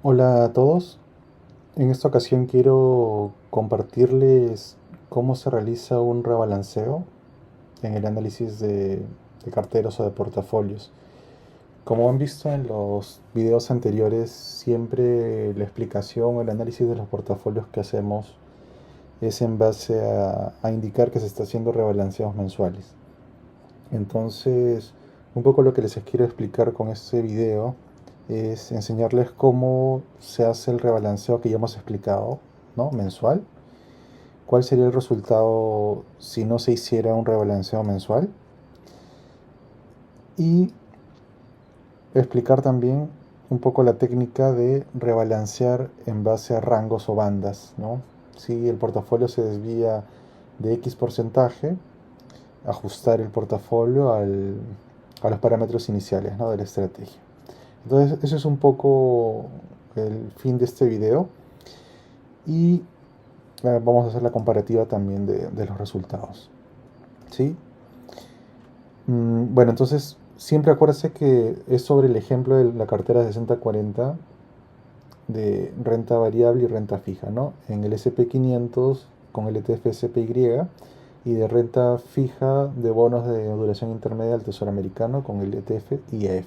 Hola a todos. En esta ocasión quiero compartirles cómo se realiza un rebalanceo en el análisis de carteras o de portafolios. Como han visto en los videos anteriores, siempre la explicación o el análisis de los portafolios que hacemos es en base a indicar que se está haciendo rebalanceos mensuales. Entonces, un poco lo que les quiero explicar con este video es enseñarles cómo se hace el rebalanceo que ya hemos explicado, ¿no? Mensual. ¿Cuál sería el resultado si no se hiciera un rebalanceo mensual? Y explicar también un poco la técnica de rebalancear en base a rangos o bandas, ¿no? Si el portafolio se desvía de X porcentaje, ajustar el portafolio a los parámetros iniciales, ¿no? De la estrategia. Entonces, eso es un poco el fin de este video y vamos a hacer la comparativa también de los resultados. ¿Sí? Bueno, entonces siempre acuérdense que es sobre el ejemplo de la cartera 60-40 de renta variable y renta fija, ¿no? En el SP500 con el ETF SPY y de renta fija de bonos de duración intermedia del Tesoro Americano con el ETF IEF.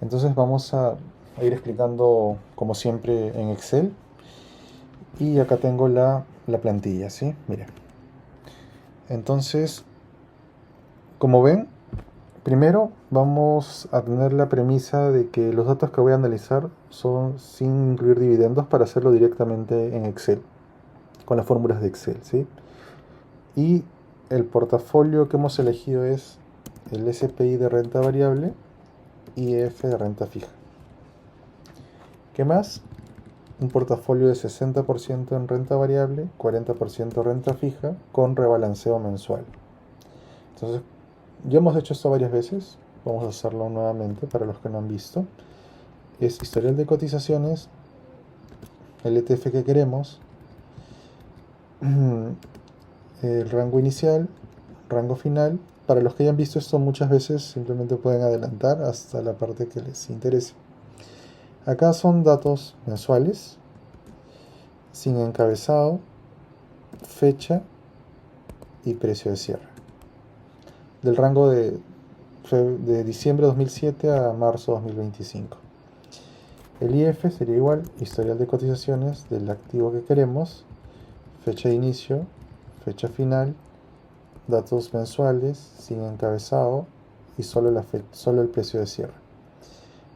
Entonces vamos a ir explicando como siempre en Excel. Y acá tengo la plantilla, ¿sí? Miren. Entonces, como ven, primero vamos a tener la premisa de que los datos que voy a analizar son sin incluir dividendos para hacerlo directamente en Excel, con las fórmulas de Excel, ¿sí? Y el portafolio que hemos elegido es el SPI de renta variable y EF de renta fija. ¿Qué más? Un portafolio de 60% en renta variable, 40% renta fija, con rebalanceo mensual. Entonces, ya hemos hecho esto varias veces, vamos a hacerlo nuevamente para los que no han visto. Es historial de cotizaciones, el ETF que queremos, el rango inicial, rango final. Para los que hayan visto esto muchas veces, simplemente pueden adelantar hasta la parte que les interese. Acá son datos mensuales, sin encabezado, fecha y precio de cierre. Del rango de diciembre 2007 a marzo 2025. El IF sería igual, historial de cotizaciones del activo que queremos, fecha de inicio, fecha final, datos mensuales, sin encabezado y solo el precio de cierre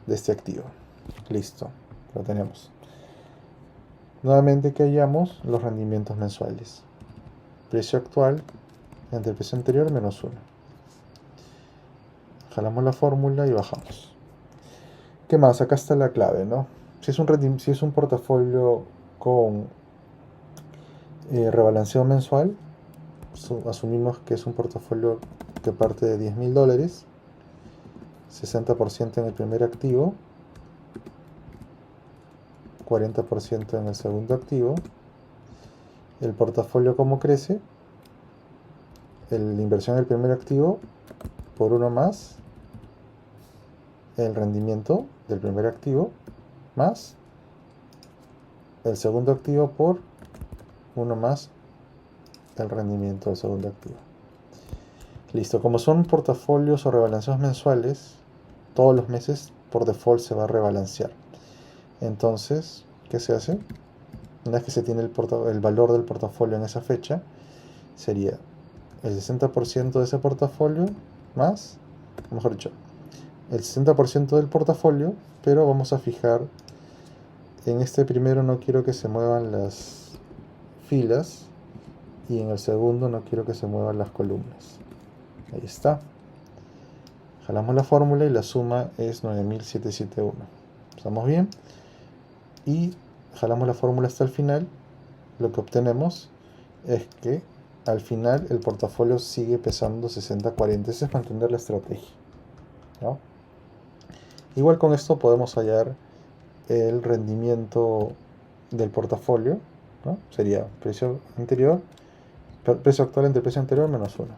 de este activo. Listo, lo tenemos. Nuevamente que hallamos los rendimientos mensuales. Precio actual entre el precio anterior menos 1. Jalamos la fórmula y bajamos. ¿Qué más? Acá está la clave, ¿no? Si es un portafolio con rebalanceo mensual, asumimos que es un portafolio que parte de $10,000, 60% en el primer activo, 40% en el segundo activo. El portafolio como crece, la inversión del primer activo por uno más el rendimiento del primer activo más el segundo activo por uno más el rendimiento del segundo activo. Listo, como son portafolios o rebalanceos mensuales, todos los meses por default se va a rebalancear. Entonces, ¿qué se hace? Una vez que se tiene el valor del portafolio en esa fecha, sería el 60% de ese portafolio más, mejor dicho, el 60% del portafolio, pero vamos a fijar, en este primero no quiero que se muevan las filas y en el segundo no quiero que se muevan las columnas. Ahí está. Jalamos la fórmula y la suma es 9771. ¿Estamos bien? Y jalamos la fórmula hasta el final. Lo que obtenemos es que al final el portafolio sigue pesando 60-40. Eso es mantener la estrategia, ¿no? Igual con esto podemos hallar el rendimiento del portafolio, ¿no? Sería precio actual entre precio anterior menos 1.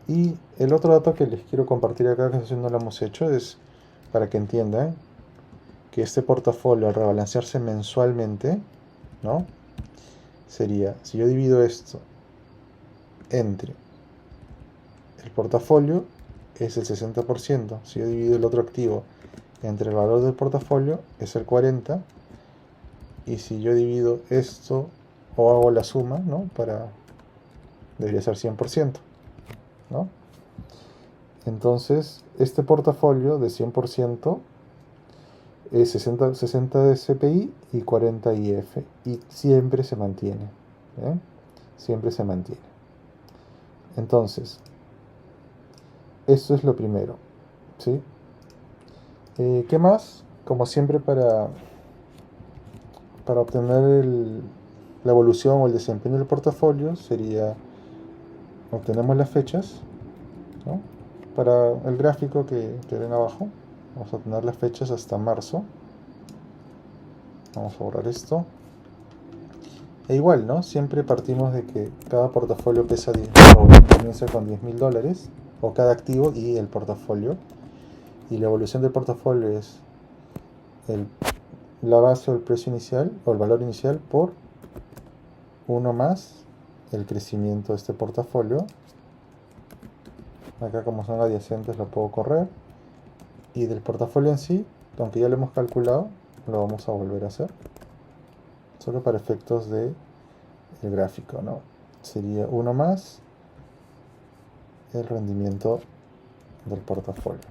Y el otro dato que les quiero compartir acá, que no lo hemos hecho, es para que entiendan. que este portafolio al rebalancearse mensualmente, ¿no? Sería, si yo divido esto entre el portafolio, es el 60%. Si yo divido el otro activo entre el valor del portafolio, es el 40%. Y si yo divido esto o hago la suma, ¿no? Debería ser 100%, ¿no? Entonces, este portafolio de 100% es 60 de CPI y 40 IF. Y siempre se mantiene. ¿Eh? Siempre se mantiene. Entonces, esto es lo primero. ¿Sí? ¿Qué más? Como siempre, para obtener la evolución o el desempeño del portafolio, sería, obtenemos las fechas, ¿no? Para el gráfico que ven abajo, vamos a tener las fechas hasta marzo. Vamos a borrar esto. E igual, ¿no? Siempre partimos de que cada portafolio pesa 10, o comienza con $10.000, o cada activo y el portafolio. Y la evolución del portafolio es la base o el precio inicial, o el valor inicial, por 1 más el crecimiento de este portafolio. Acá, como son adyacentes, lo puedo correr. Y del portafolio en sí, aunque ya lo hemos calculado, lo vamos a volver a hacer. Solo para efectos de el gráfico, ¿no? Sería 1 más el rendimiento del portafolio.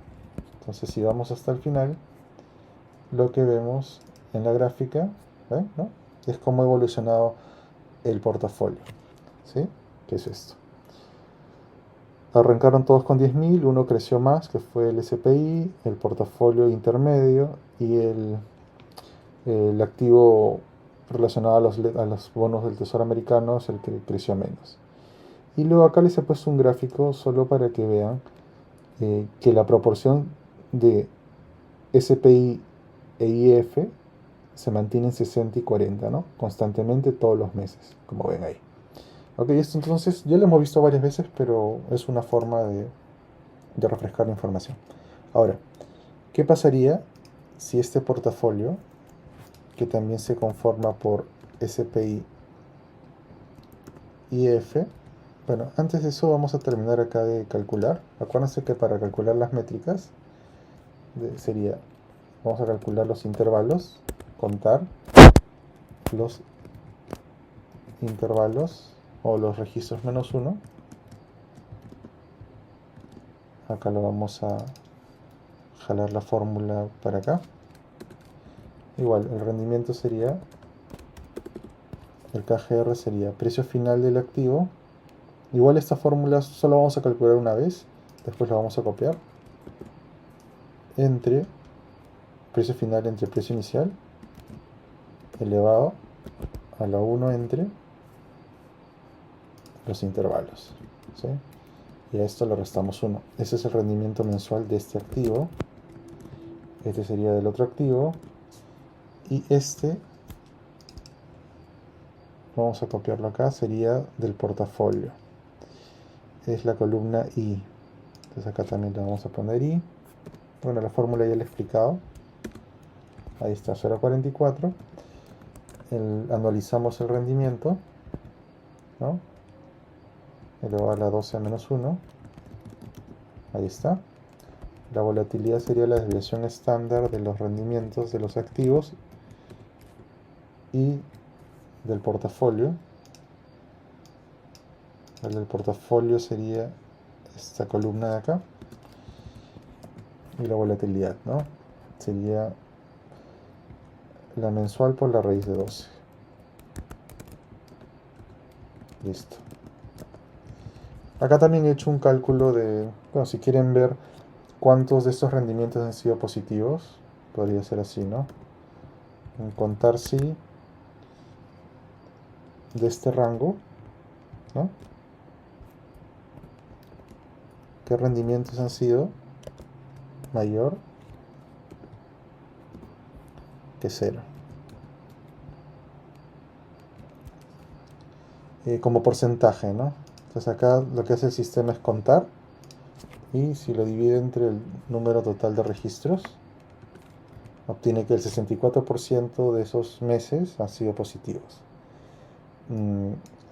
Entonces, si vamos hasta el final, lo que vemos en la gráfica, ¿no? Es cómo ha evolucionado el portafolio, ¿sí? ¿Qué es esto? Arrancaron todos con 10.000, uno creció más, que fue el SPI, el portafolio intermedio y el activo relacionado a los bonos del Tesoro americano es el que creció menos. Y luego acá les he puesto un gráfico solo para que vean que la proporción de SPI e IF se mantiene en 60 y 40, ¿no? Constantemente todos los meses, como ven ahí. Ok, esto entonces ya lo hemos visto varias veces, pero es una forma de refrescar la información. Ahora, ¿qué pasaría si este portafolio, que también se conforma por SPI y IF, bueno, antes de eso vamos a terminar acá de calcular. Acuérdense que para calcular las métricas sería, vamos a calcular los intervalos, contar los intervalos o los registros -1. Acá lo vamos a jalar la fórmula para acá. Igual, el rendimiento sería, el KGR sería precio final del activo. Igual esta fórmula solo vamos a calcular una vez, después la vamos a copiar, entre precio final entre precio inicial elevado a la 1 entre los intervalos, ¿sí? Y a esto le restamos 1. Ese es el rendimiento mensual de este activo. Este sería del otro activo. Y este, vamos a copiarlo acá, sería del portafolio. Es la columna I. Entonces acá también le vamos a poner I. Bueno, la fórmula ya la he explicado. Ahí está, 0,44. Anualizamos el rendimiento, ¿no? Elevado a la 12 a menos 1. Ahí está. La volatilidad sería la desviación estándar de los rendimientos de los activos y del portafolio. El del portafolio sería esta columna de acá. Y la volatilidad, ¿no? Sería la mensual por la raíz de 12. Listo. Acá también he hecho un cálculo de, bueno, si quieren ver cuántos de estos rendimientos han sido positivos, podría ser así, ¿no? En contar si de este rango, ¿no? ¿Qué rendimientos han sido mayor que 0? Como porcentaje, ¿no? Entonces acá lo que hace el sistema es contar, y si lo divide entre el número total de registros, obtiene que el 64% de esos meses han sido positivos.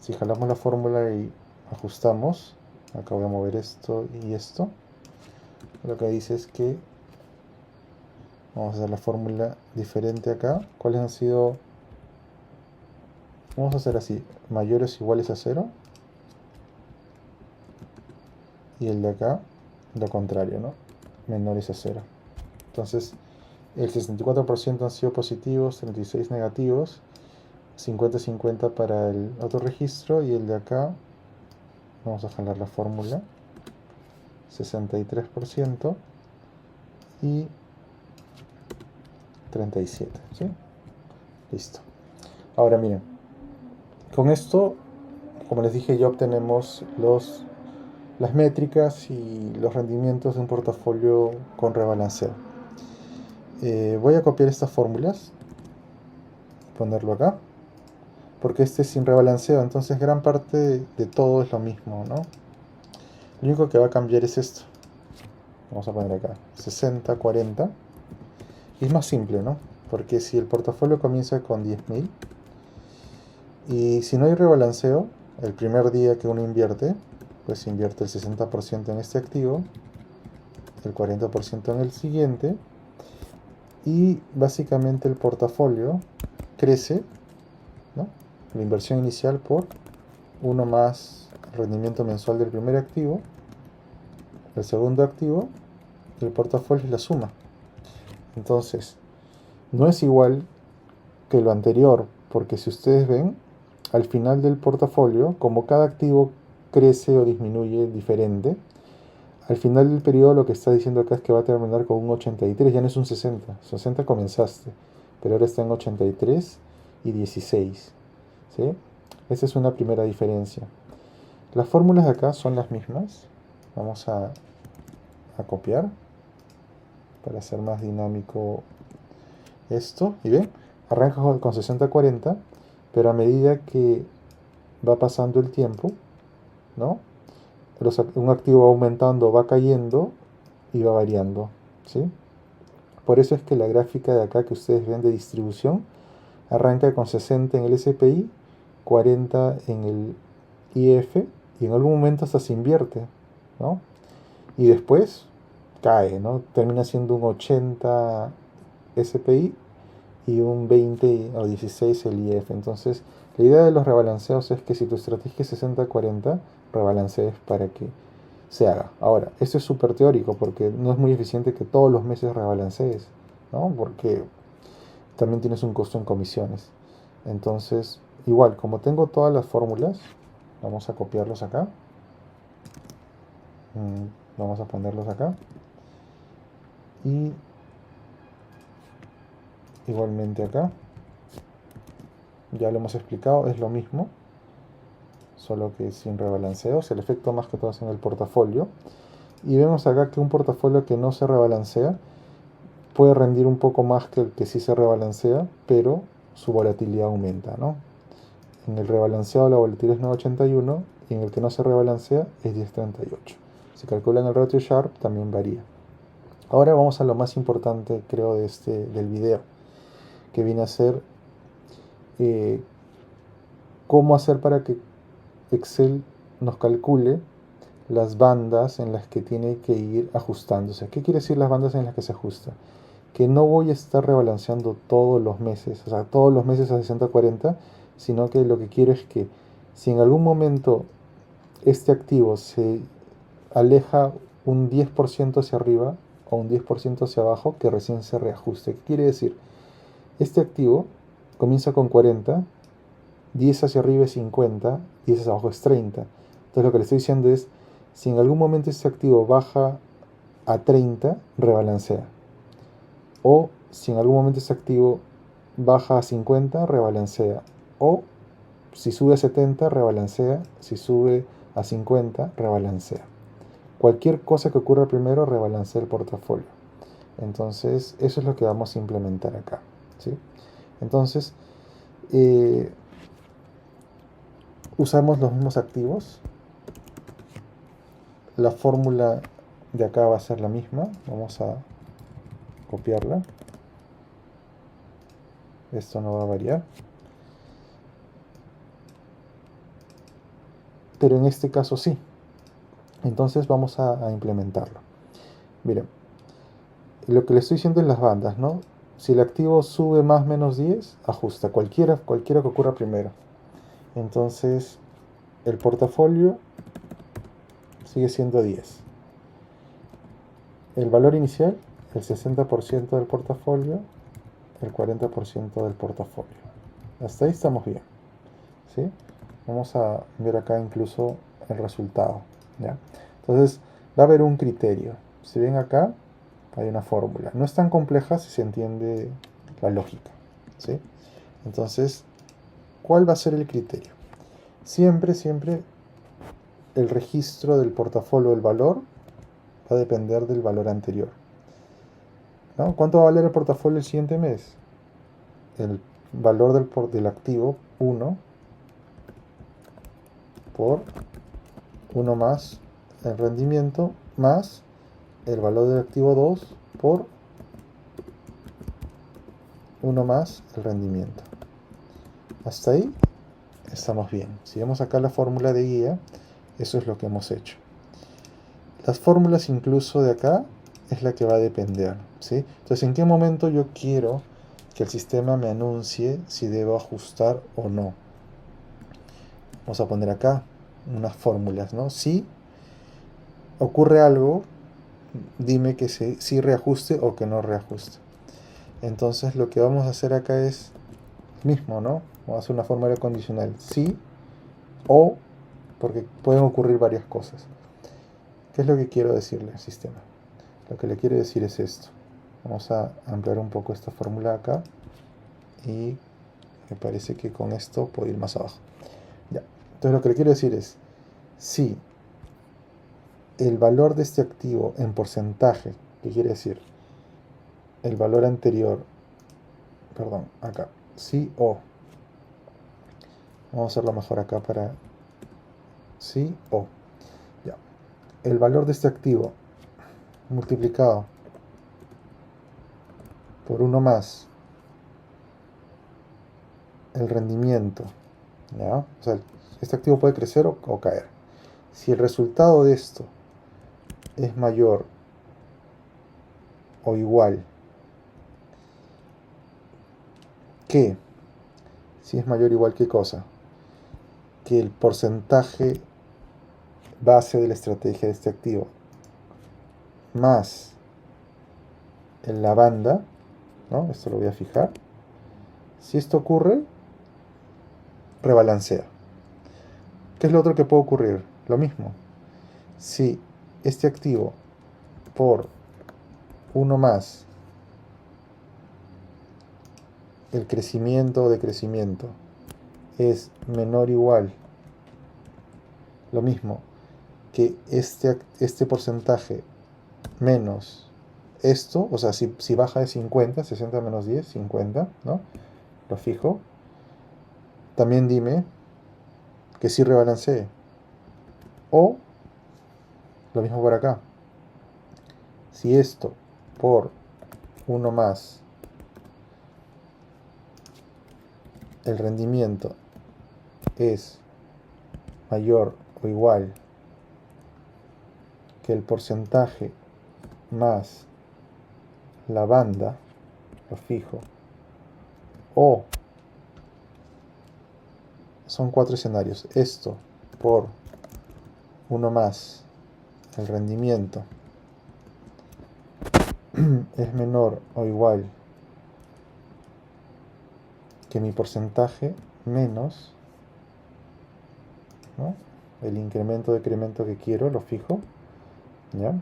Si jalamos la fórmula y ajustamos, acá voy a mover esto y esto, lo que dice es que vamos a hacer la fórmula diferente acá. ¿Cuáles han sido? Vamos a hacer así, mayores o iguales a 0. Y el de acá, lo contrario, ¿no? Menores a 0. Entonces, el 64% han sido positivos, 36 negativos, 50-50 para el otro registro, y el de acá, vamos a jalar la fórmula, 63% y 37, ¿sí? Listo. Ahora miren, con esto, como les dije, ya obtenemos las métricas y los rendimientos de un portafolio con rebalanceo. Voy a copiar estas fórmulas, ponerlo acá, porque este es sin rebalanceo, entonces gran parte de todo es lo mismo, ¿no? Lo único que va a cambiar es esto. Vamos a poner acá 60-40. Y es más simple, ¿no? Porque si el portafolio comienza con 10.000 y si no hay rebalanceo, el primer día que uno invierte, pues invierte el 60% en este activo, el 40% en el siguiente, y básicamente el portafolio crece, ¿no? La inversión inicial por 1 más el rendimiento mensual del primer activo, el segundo activo, el portafolio es la suma. Entonces, no es igual que lo anterior, porque si ustedes ven, al final del portafolio, como cada activo crece o disminuye diferente, al final del periodo lo que está diciendo acá es que va a terminar con un 83, ya no es un 60. 60 comenzaste, pero ahora está en 83 y 16. ¿Sí? Esa es una primera diferencia. Las fórmulas de acá son las mismas. Vamos a copiar para hacer más dinámico esto. Y ven, arranca con 60-40, pero a medida que va pasando el tiempo, ¿no? Un activo va aumentando, va cayendo y va variando, ¿sí? Por eso es que la gráfica de acá que ustedes ven de distribución arranca con 60 en el SPI, 40 en el IF, y en algún momento hasta se invierte, ¿no? Y después cae, ¿no? Termina siendo un 80 SPI y un 20 o 16 el IF. Entonces, la idea de los rebalanceos es que si tu estrategia es 60-40, rebalancees para que se haga. Ahora, esto es súper teórico porque no es muy eficiente que todos los meses rebalancees, ¿no? Porque también tienes un costo en comisiones. Entonces, igual, como tengo todas las fórmulas, vamos a copiarlos acá. Vamos a ponerlos acá. Y igualmente acá. Ya lo hemos explicado, es lo mismo, solo que sin rebalanceos. El efecto más que todo es en el portafolio. Y vemos acá que un portafolio que no se rebalancea puede rendir un poco más que el que sí se rebalancea, pero su volatilidad aumenta, ¿no? En el rebalanceado la volatilidad es 9.81 y en el que no se rebalancea es 10.38. Si calculan el ratio Sharpe también varía. Ahora vamos a lo más importante, creo, del video, que viene a ser cómo hacer para que Excel nos calcule las bandas en las que tiene que ir ajustándose. ¿Qué quiere decir las bandas en las que se ajusta? Que no voy a estar rebalanceando todos los meses, o sea, todos los meses a 60-40, sino que lo que quiero es que si en algún momento este activo se aleja un 10% hacia arriba o un 10% hacia abajo, que recién se reajuste. ¿Qué quiere decir? Este activo comienza con 40, 10 hacia arriba es 50, 10 hacia abajo es 30. Entonces lo que le estoy diciendo es, si en algún momento este activo baja a 30, rebalancea. O si en algún momento este activo baja a 50, rebalancea. O si sube a 70, rebalancea. Si sube a 50, rebalancea. Cualquier cosa que ocurra primero, rebalancea el portafolio. Entonces, eso es lo que vamos a implementar acá, ¿sí? Entonces, usamos los mismos activos. La fórmula de acá va a ser la misma. Vamos a copiarla. Esto no va a variar. Pero en este caso sí. Entonces vamos a implementarlo. Miren, lo que le estoy diciendo es las bandas, ¿no? Si el activo sube más menos 10, ajusta, cualquiera que ocurra primero. Entonces, el portafolio sigue siendo 10. El valor inicial, el 60% del portafolio, el 40% del portafolio. Hasta ahí estamos bien, ¿sí? Vamos a ver acá incluso el resultado, ¿ya? Entonces, va a haber un criterio. Si ven acá, hay una fórmula. No es tan compleja si se entiende la lógica, ¿sí? Entonces, ¿cuál va a ser el criterio? Siempre, siempre el registro del portafolio, el valor, va a depender del valor anterior, ¿no? ¿Cuánto va a valer el portafolio el siguiente mes? El valor del activo 1 por 1 más el rendimiento más el valor del activo 2 por 1 más el rendimiento. Hasta ahí estamos bien. Si vemos acá la fórmula de guía, eso es lo que hemos hecho. Las fórmulas incluso de acá es la que va a depender, ¿sí? Entonces, ¿en qué momento yo quiero que el sistema me anuncie si debo ajustar o no? Vamos a poner acá unas fórmulas, ¿no? Si ocurre algo, dime que sí reajuste o que no reajuste. Entonces lo que vamos a hacer acá es mismo, ¿no? Vamos a hacer una fórmula condicional. Sí o, porque pueden ocurrir varias cosas. ¿Qué es lo que quiero decirle al sistema? Lo que le quiero decir es esto. Vamos a ampliar un poco esta fórmula acá. Y me parece que con esto puedo ir más abajo. Ya. Entonces lo que le quiero decir es, si el valor de este activo en porcentaje, ¿qué quiere decir? El valor anterior, perdón, acá, sí o. Vamos a hacerlo mejor acá para sí o. Ya. El valor de este activo multiplicado por 1 más el rendimiento, ¿ya? O sea, este activo puede crecer o caer. Si el resultado de esto es mayor o igual que, si es mayor o igual que cosa, que el porcentaje base de la estrategia de este activo más en la banda, ¿no? Esto lo voy a fijar. Si esto ocurre, rebalancea. ¿Qué es lo otro que puede ocurrir? Lo mismo. Si este activo por 1 más el crecimiento o decrecimiento es menor o igual, lo mismo, que este porcentaje menos esto, o sea, si baja de 50, 60 menos 10, 50, ¿no? Lo fijo. También dime que sí rebalancee. O lo mismo por acá. Si esto por 1 más el rendimiento es mayor o igual que el porcentaje más la banda, lo fijo, o son 4 escenarios. Esto por 1 más el rendimiento es menor o igual que mi porcentaje menos, ¿no? El incremento o decremento que quiero, lo fijo, ¿ya?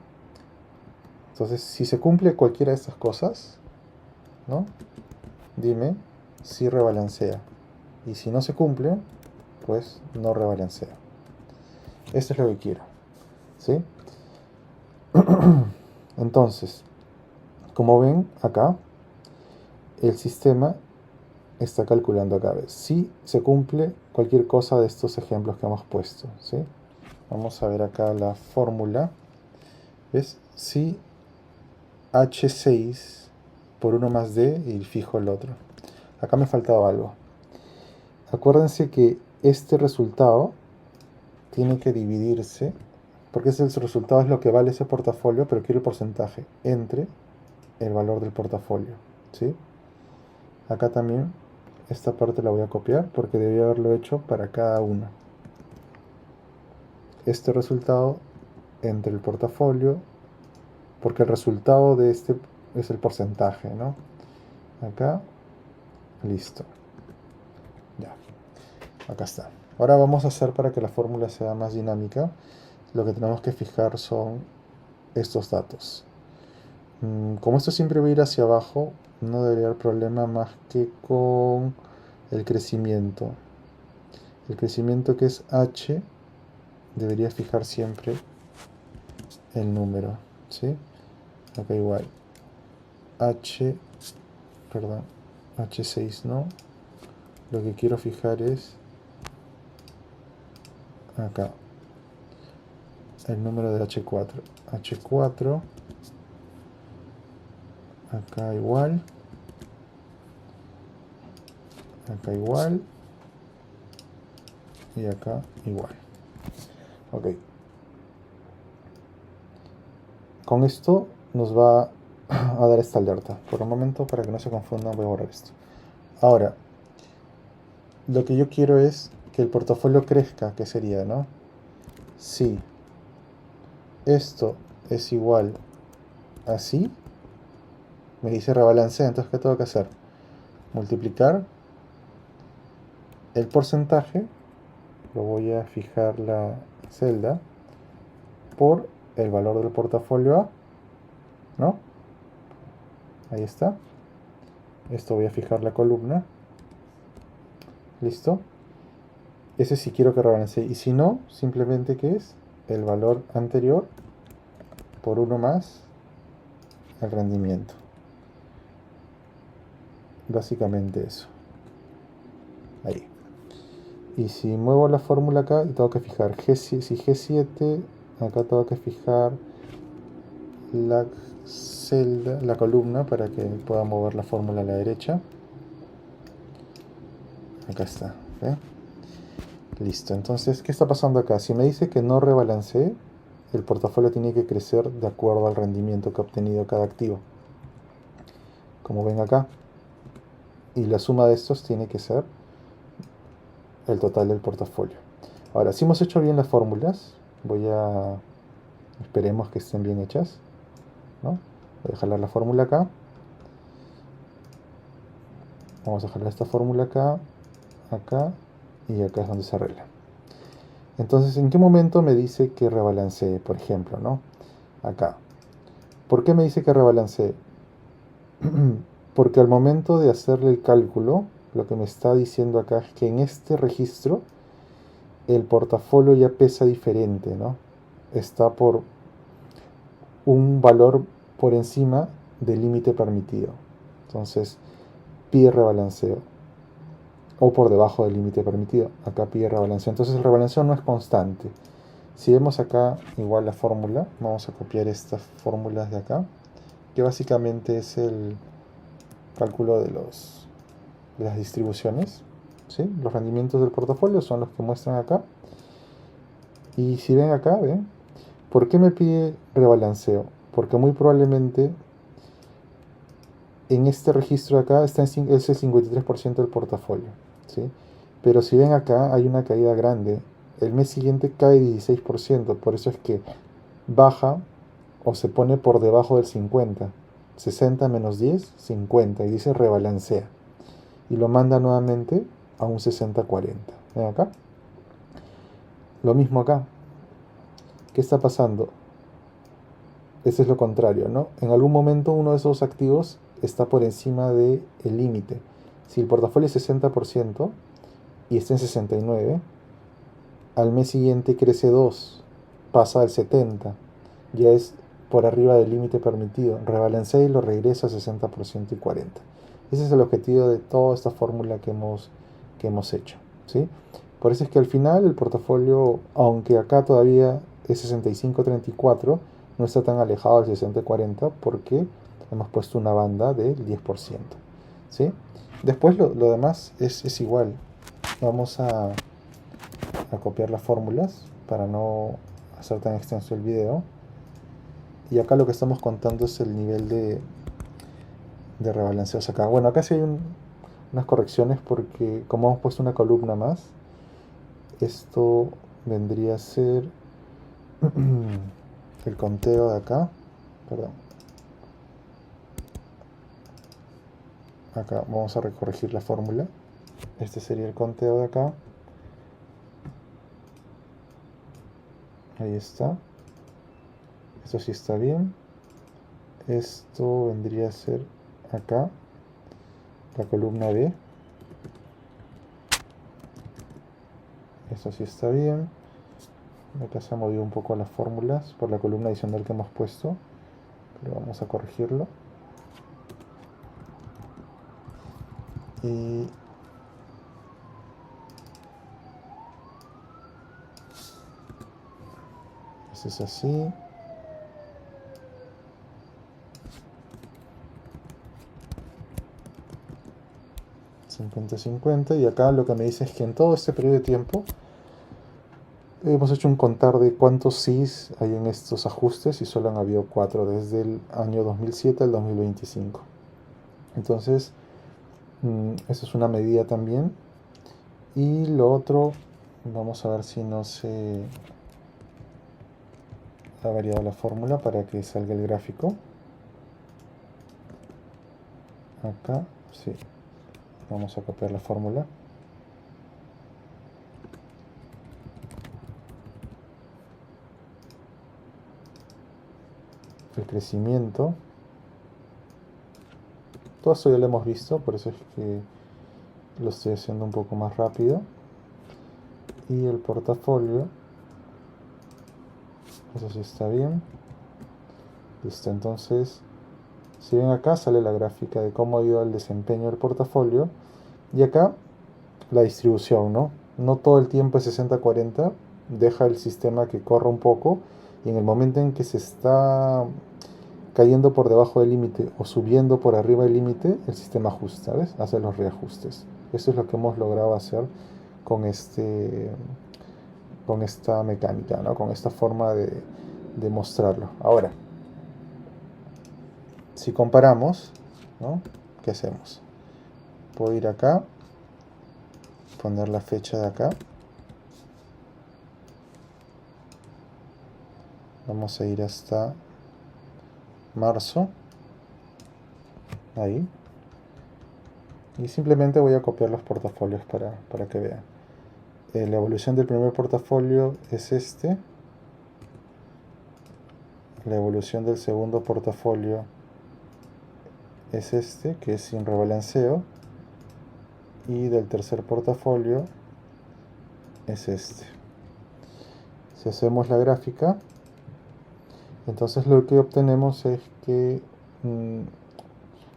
Entonces, si se cumple cualquiera de estas cosas, ¿no? Dime si rebalancea. Y si no se cumple, pues no rebalancea. Esto es lo que quiero, ¿sí? Entonces, como ven acá, el sistema está calculando acá. Si se cumple cualquier cosa de estos ejemplos que hemos puesto, ¿sí? Vamos a ver acá la fórmula. ¿Ves? Si H6 por 1 más D y fijo el otro. acá me faltaba algo. Acuérdense que este resultado tiene que dividirse, porque ese resultado es lo que vale ese portafolio, pero quiero el porcentaje entre el valor del portafolio, ¿sí? Acá también esta parte la voy a copiar porque debí haberlo hecho para cada uno. Este resultado entre el portafolio, porque el resultado de este es el porcentaje, ¿no? Acá, listo. Ya, acá está. Ahora vamos a hacer, para que la fórmula sea más dinámica, lo que tenemos que fijar son estos datos. Como esto siempre va a ir hacia abajo, no debería haber problema más que con el crecimiento. El crecimiento, que es h, debería fijar siempre el número, ¿sí? Acá igual. Perdón, h6 no. Lo que quiero fijar es acá el número de h4. h4, acá igual, acá igual y acá igual. Ok. Con esto nos va a dar esta alerta. Por un momento, para que no se confundan, voy a borrar esto. Ahora, lo que yo quiero es que el portafolio crezca, que sería, ¿no? Si esto es igual así, me dice rebalancea, entonces ¿qué tengo que hacer? Multiplicar el porcentaje, lo voy a fijar la celda, por el valor del portafolio A, ¿no? Ahí está. Esto voy a fijar la columna. Listo. Ese sí quiero que rebalancee. Y si no, simplemente que es el valor anterior por 1 más el rendimiento. Básicamente eso. Ahí. Y si muevo la fórmula acá, tengo que fijar G7, si G7, acá tengo que fijar la celda, la columna, para que pueda mover la fórmula a la derecha. Acá está. ¿Ve? Listo. Entonces, ¿qué está pasando acá? Si me dice que no rebalancee, el portafolio tiene que crecer de acuerdo al rendimiento que ha obtenido cada activo. Como ven acá. Y la suma de estos tiene que ser el total del portafolio. Ahora, si hemos hecho bien las fórmulas, esperemos que estén bien hechas, ¿no? Voy a jalar la fórmula acá. Vamos a jalar esta fórmula acá, acá, y acá es donde se arregla. Entonces, ¿en qué momento me dice que rebalancee? Por ejemplo, ¿no? Acá. ¿Por qué me dice que rebalancee? Porque al momento de hacerle el cálculo, lo que me está diciendo acá es que en este registro el portafolio ya pesa diferente, ¿no? Está por un valor por encima del límite permitido. Entonces pide rebalanceo. O por debajo del límite permitido. Acá pide rebalanceo. Entonces el rebalanceo no es constante. Si vemos acá igual la fórmula, vamos a copiar estas fórmulas de acá, que básicamente es el cálculo de las distribuciones, ¿sí? Los rendimientos del portafolio son los que muestran acá. Y si ven acá, ¿ven? ¿Por qué me pide rebalanceo? Porque muy probablemente en este registro de acá es el 53% del portafolio, ¿sí? Pero si ven acá hay una caída grande. El mes siguiente cae 16%, por eso es que baja o se pone por debajo del 50. 60 menos 10, 50, y dice rebalancea. Y lo manda nuevamente a un 60-40. ¿Ven acá? Lo mismo acá. ¿Qué está pasando? Ese es lo contrario, ¿no? En algún momento uno de esos activos está por encima del límite. Si el portafolio es 60% y está en 69, al mes siguiente crece 2, pasa al 70, ya es por arriba del límite permitido, rebalancea y lo regresa a 60% y 40. Ese es el objetivo de toda esta fórmula que hemos hecho, ¿sí? Por eso es que al final el portafolio, aunque acá todavía es 65-34, no está tan alejado del 60-40 porque hemos puesto una banda del 10%, ¿sí? Después lo demás es igual. Vamos a copiar las fórmulas para no hacer tan extenso el video. Y acá lo que estamos contando es el nivel de rebalanceos acá. Bueno, acá sí hay unas correcciones porque como hemos puesto una columna más, esto vendría a ser el conteo de acá. Perdón. Acá vamos a recorregir la fórmula. Este sería el conteo de acá. Ahí está. Esto sí está bien. Esto vendría a ser acá la columna B. Esto sí está bien. Acá se ha movido un poco las fórmulas por la columna adicional que hemos puesto, pero vamos a corregirlo. Y este es así. $50-50, y acá lo que me dice es que en todo este periodo de tiempo hemos hecho un contar de cuántos sís hay en estos ajustes y solo han habido 4 desde el año 2007 al 2025. Entonces, eso es una medida también. Y lo otro, vamos a ver si no se ha variado la fórmula para que salga el gráfico. Acá, sí. Vamos a copiar la fórmula. El crecimiento. Todo esto ya lo hemos visto, por eso es que lo estoy haciendo un poco más rápido. Y el portafolio. Eso sí está bien. Listo, entonces, si ven acá sale la gráfica de cómo ha ido el desempeño del portafolio. Y acá la distribución, ¿no? No todo el tiempo es 60-40. Deja el sistema que corra un poco. Y en el momento en que se está cayendo por debajo del límite o subiendo por arriba del límite, el sistema ajusta, ¿ves? Hace los reajustes. Eso es lo que hemos logrado hacer con con esta mecánica, ¿no? Con esta forma de mostrarlo. Ahora, si comparamos, ¿no? ¿Qué hacemos? Puedo ir acá, poner la fecha de acá. Vamos a ir hasta marzo. Ahí. Y simplemente voy a copiar los portafolios para que vean. La evolución del primer portafolio es este. La evolución del segundo portafolio es este, que es sin rebalanceo. Y del tercer portafolio es este. Si hacemos la gráfica, entonces lo que obtenemos es que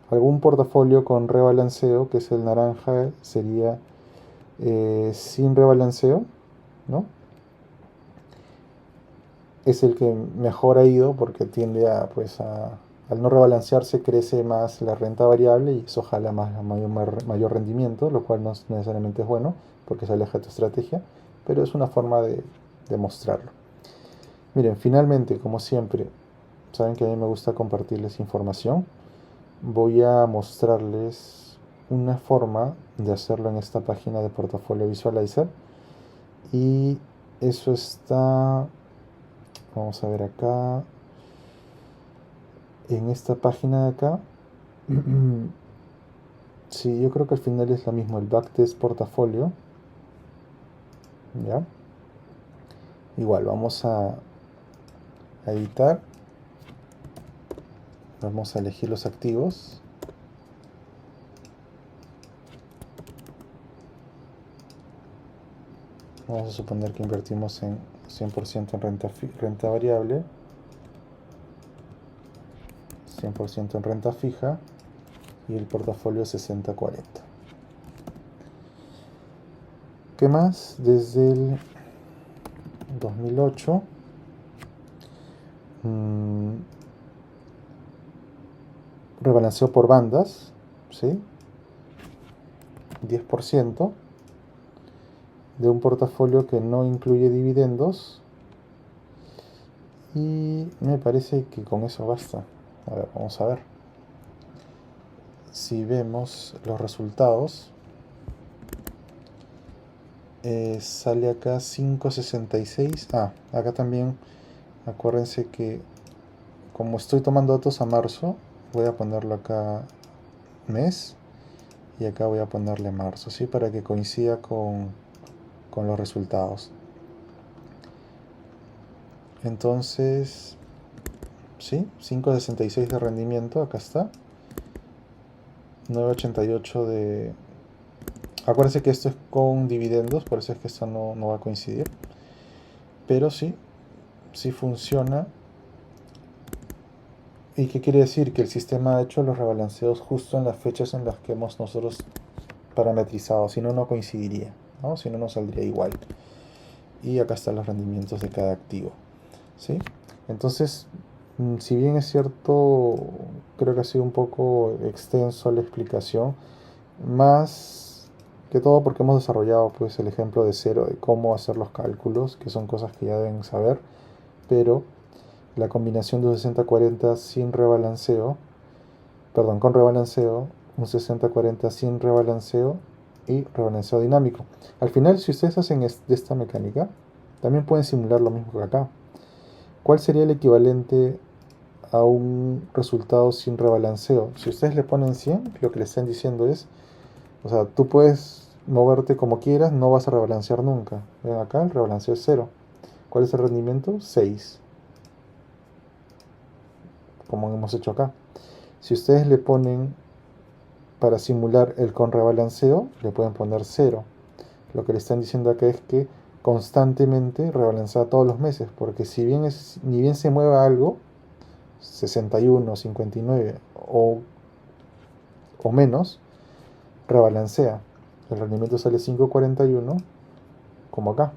algún portafolio con rebalanceo, que es el naranja, sería sin rebalanceo, ¿no? Es el que mejor ha ido porque tiende a, pues al no rebalancearse crece más la renta variable y eso jala más mayor rendimiento, lo cual no necesariamente es bueno porque se aleja de tu estrategia, pero es una forma de mostrarlo. Miren, finalmente, como siempre, saben que a mí me gusta compartirles información. Voy a mostrarles una forma de hacerlo en esta página de Portafolio Visualizer. Y eso está, vamos a ver acá, en esta página de acá. Sí, yo creo que al final es lo mismo, el Backtest Portafolio. ¿Ya? Igual, vamos a editar. Vamos a elegir los activos. Vamos a suponer que invertimos en 100% en renta variable, 100% en renta fija y el portafolio 60-40. ¿Qué más? Desde el 2008 rebalanceo por bandas, ¿sí? 10% de un portafolio que no incluye dividendos. Y me parece que con eso basta. A ver, vamos a ver. Si vemos los resultados, sale acá 5.66. Acá también acuérdense que como estoy tomando datos a marzo, voy a ponerlo acá mes y acá voy a ponerle marzo, ¿sí? Para que coincida con los resultados. Entonces, ¿sí? 5.66 de rendimiento, acá está. 9.88 de... Acuérdense que esto es con dividendos, por eso es que esto no va a coincidir. Pero sí funciona. ¿Y qué quiere decir? Que el sistema ha hecho los rebalanceos justo en las fechas en las que hemos nosotros parametrizado, si no, no coincidiría, ¿no? Si no, no saldría igual. Y acá están los rendimientos de cada activo, ¿sí? Entonces, si bien es cierto, creo que ha sido un poco extenso la explicación, más que todo porque hemos desarrollado pues el ejemplo de cero de cómo hacer los cálculos, que son cosas que ya deben saber, pero la combinación de un 60-40 sin rebalanceo, perdón, con rebalanceo, un 60-40 sin rebalanceo y rebalanceo dinámico. Al final, si ustedes hacen esta mecánica, también pueden simular lo mismo que acá. ¿Cuál sería el equivalente a un resultado sin rebalanceo? Si ustedes le ponen 100, lo que le están diciendo es, o sea, tú puedes moverte como quieras, no vas a rebalancear nunca. Ven acá, el rebalanceo es 0. ¿Cuál es el rendimiento? 6. Como hemos hecho acá. Si ustedes le ponen, para simular el con rebalanceo, le pueden poner 0. Lo que le están diciendo acá es que constantemente rebalancea todos los meses, porque si bien ni bien se mueva algo, 61, 59 o menos, rebalancea. El rendimiento sale 5.41, como acá,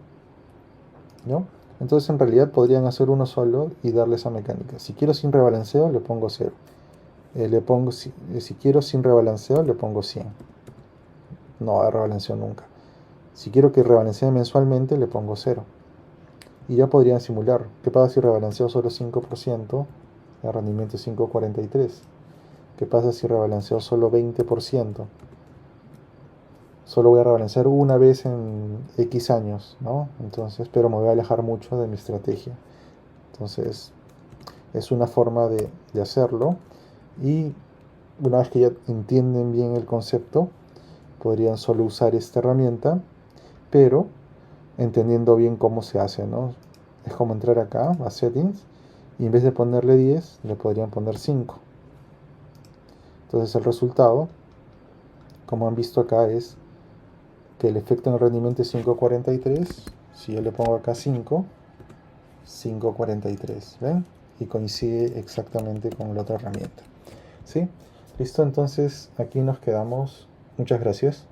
¿no? Entonces en realidad podrían hacer uno solo y darle esa mecánica. Si quiero sin rebalanceo, le pongo 0. Si quiero sin rebalanceo, le pongo 100. No va a rebalanceo nunca. Si quiero que rebalancee mensualmente, le pongo 0. Y ya podrían simular. ¿Qué pasa si rebalanceo solo 5%? El rendimiento es 5.43. ¿Qué pasa si rebalanceo solo 20%? Solo voy a rebalancear una vez en X años, ¿no? Entonces, pero me voy a alejar mucho de mi estrategia. Entonces, es una forma de hacerlo. Y una vez que ya entienden bien el concepto, podrían solo usar esta herramienta, pero entendiendo bien cómo se hace, ¿no? Es como entrar acá a Settings y en vez de ponerle 10, le podrían poner 5. Entonces el resultado, como han visto acá, es que el efecto en el rendimiento es 5.43. Si yo le pongo acá 5, 5.43, ¿ven? Y coincide exactamente con la otra herramienta, ¿sí? Listo, entonces aquí nos quedamos. Muchas gracias.